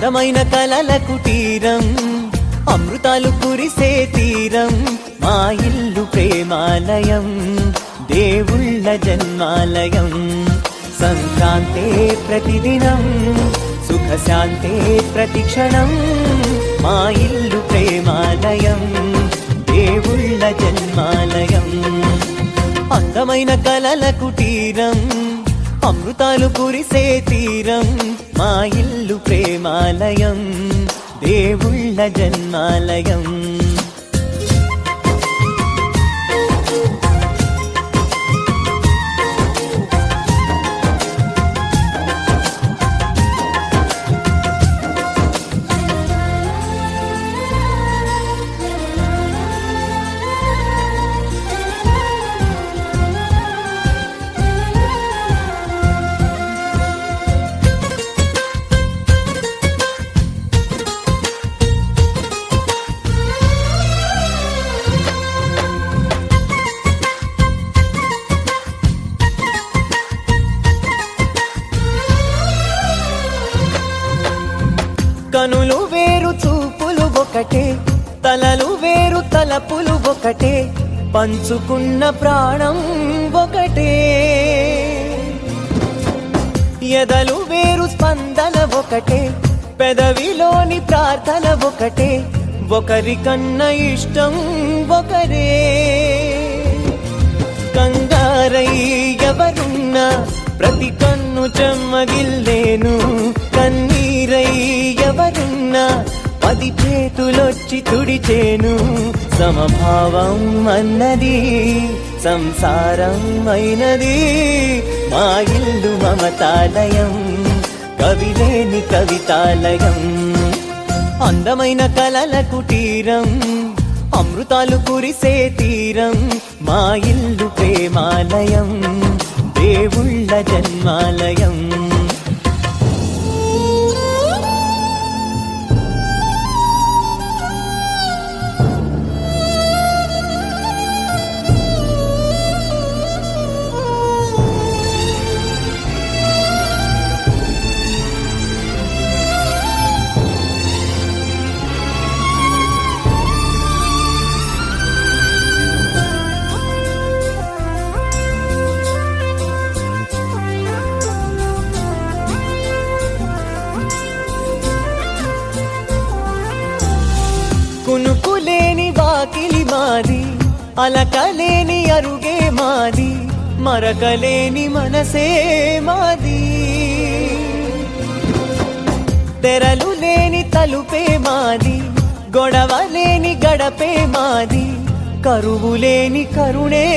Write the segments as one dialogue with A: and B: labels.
A: అందమైన కలల కుటీరం, అమృతాలు కురిసే తీరం, మా ఇల్లు ప్రేమాలయం, దేవుళ్ళ జన్మాలయం. సంక్రాంతే ప్రతిదినం, సుఖశాంతే ప్రతిక్షణం, మా ఇల్లు ప్రేమాలయం, దేవుళ్ళ జన్మాలయం. అందమైన కలల కుటీరం, అమృతాలు కురిసే తీరం, మా ఇల్లు ప్రేమాలయం, దేవుళ్ళ జన్మాలయం. కనులు వేరు చూపులు ఒకటే, తలలు వేరు తలపులు ఒకటే, పంచుకున్న ప్రాణం ఒకటే. ఎదలు వేరు స్పందన ఒకటే, పెదవిలోని ప్రార్థన ఒకటే, ఒకరికన్నా ఇష్టం ఒకరే. కంగారై ఎవరున్నా ప్రతి కన్ను చెమ్మగిల్లేను, కన్నీరై ఎవరున్నా 10 చేతులొచ్చి తుడిచేను. సమభావం అన్నది సంసారం అయినది, మా ఇల్లు మమతాలయం, కవిలేని కవితాలయం. అందమైన కలల కుటీరం, అమృతాలు కురిసే తీరం, మా ఇల్లు ప్రేమాలయం, దేవుళ్ళ జన్మాలయం. కునుకులేని వాకిలి మాది, అలకలేని అరుగే మాది, మరకలేని మనసే మాది. తెరలు లేని తలుపే మాది, గొడవలేని గడపే మాది, కరువులేని కరుణే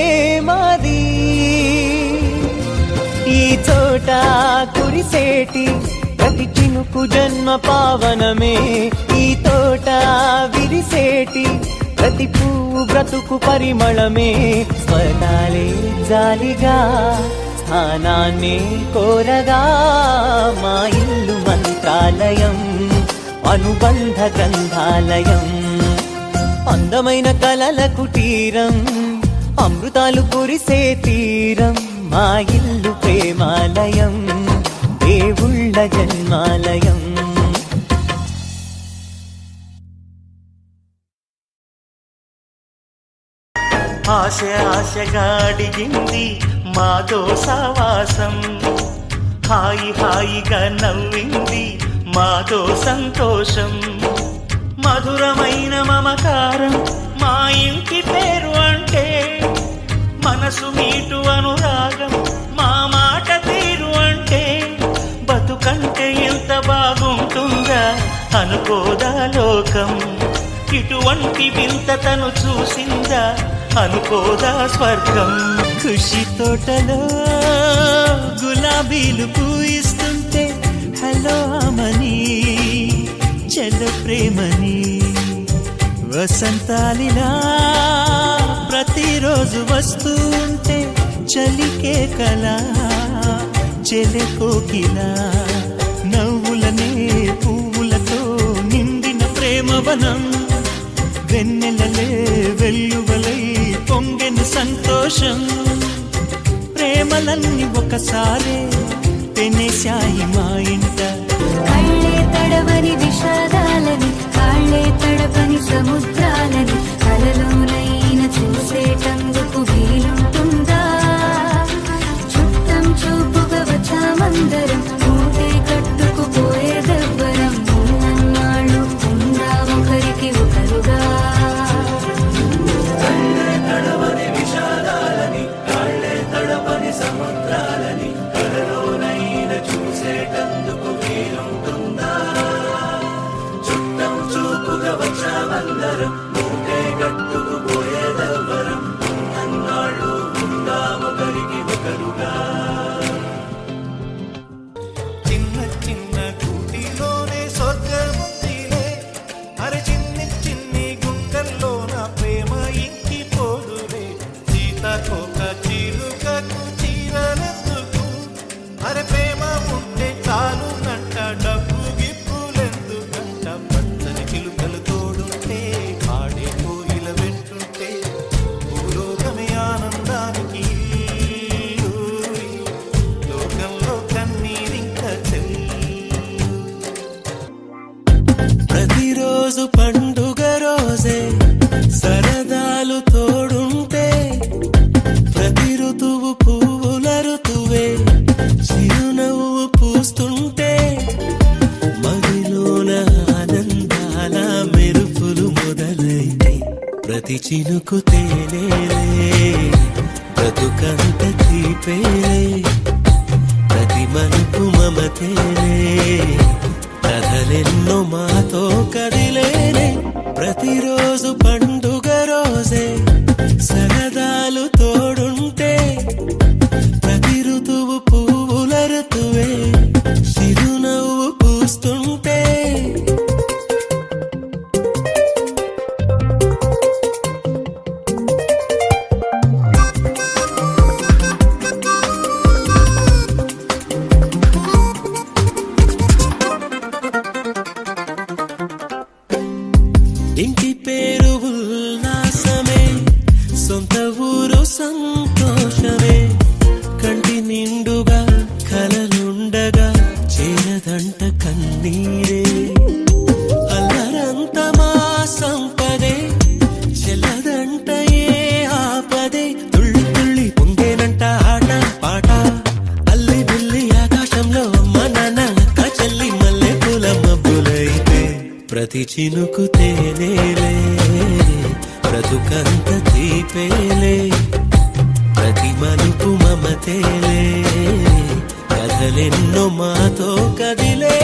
A: మాది. ఈ చోట కురిసేటి ప్రతి చినుకు జన్మ పావనమే, ఈ తోట విరిసేటి ప్రతి పువ్వు బ్రతుకు పరిమళమే. స్వర్గాలే జాలిగా స్థానాన్ని కోరగా, మా ఇల్లు మంత్రాలయం, అనుబంధ గ్రంథాలయం. అందమైన కలల కుటీరం, అమృతాలు కురిసే తీరం, మా ఇల్లు ప్రేమాలయం, దేవుళ్ళ జన్మాలయం.
B: ఆశ ఆశగా అడిగింది మాతో సావాసం, హాయి హాయిగా నవ్వింది మాతో సంతోషం. మధురమైన మమకారం మా ఇంటి పేరు అంటే, మనసు మీటు అనురాగం మా మాట తీరు అంటే, బతుకంటే ఎంత బాగుంటుందా అనుకోదా లోకం. ఇటువంటి వింతతను చూసిందా అనుకోదా స్వర్గం. ఖుషి తోటలో గులాబీలు పూయిస్తుంటే, హలో అమని చెల్ల ప్రేమని, వసంతాలిలా ప్రతిరోజు వస్తూ ఉంటే, చలికే కలా చెలె కోకిలా, నవ్వులనే పువ్వులతో నిండిన ప్రేమవనం, వెన్నెలలే వెల్లువలై పొంగెను సంతోషం. ప్రేమలన్నీ ఒకసారే పెనేశాయి మా ఇంట.
C: తడవని విషాదాలని కాళ్ళే తడపని సముద్రాలని కలలోనైన చూసేటందుకు వీలుంటుందా చుట్టం చూపుగా వచ్చామందరం మూటే కట్టుకుపోయేదెవ్వరం ఉన్నన్నాళ్ళు ఉందా ఒకరికి ఒకరుగా
B: తడవని విషాదాలని కాళ్ళే తడపని సముద్రాలని కలలోనైన చూసేటందుకు వీలుంటుందా చుట్టం చూపుగా వచ్చామందరం మూటే కట్టుకుపోయేదెవ్వరం అన్నాళ్ళు ఉందా ఒకరికి ఒకరుగా చిన్న చిన్న కూటిలోనే స్వర్గముందిలే అరే చిన్ని చిన్ని గుండెల్లోన ప్రేమ ఇంకిపోదులే సీతకోక చిలుకకు చీరలెందుకు అరే ప్రేమ ఉంటే చాలునంట డబ్బు గిప్పులెందుకంట పచ్చని చిలుకలు తోడుంటే పాడే కోయిల వెంటుంటే భూలోకమే ఆనందానికి లోకంలో కన్నీరింక ప్రతిరోజు పండుగ రోజే సరదాలు తోడుంటే ప్రతి ఋతువు పువ్వుల ఋతువే చిరునవ్వు పూస్తుంటే మదిలోన ఆనందాల మెరుపులు మొదలైతే ప్రతి చినుకు తేనేలే బ్రతుకంత తీపేలే ప్రతి మలుపు మమతేలే కథలెన్నో మాతో కదిలేనే ప్రతిరోజు పండుగ రోజే సరదాలు తోడుంటే ప్రతి ఋతువు పువ్వుల ఋతువే చిరునవ్వు పూస్తుంటే ఇంటి పేరు ఉల్లాసమే సొంత ఊరు సంతోషమే కంటి నిండుగా కలలుండగా చేరదంట కన్నీరే అల్లరంత మా సంపదే చెల్లదంట ఏ ఆపదే తుళ్ళి తుళ్ళి పొంగేనంట ఆట పాట అల్లి బిల్లి ఆకాశంలో అమ్మ నాన్న అక్క చెల్లి మల్లె పూల మబ్బులైతే ప్రతి చినుకు తేనేలే బ్రతుకంత తీపేలే ప్రతి మలుపు మమతేలే కథలెన్నో మాతో కదిలే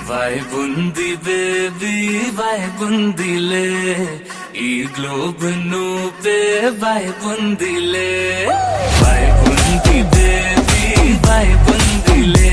D: వైబుంది బేబీ వైబుందిలే ఈ గ్లోబ్ నువ్వే వైబుందిలే వైబుంది బేబీ వైబుందిలే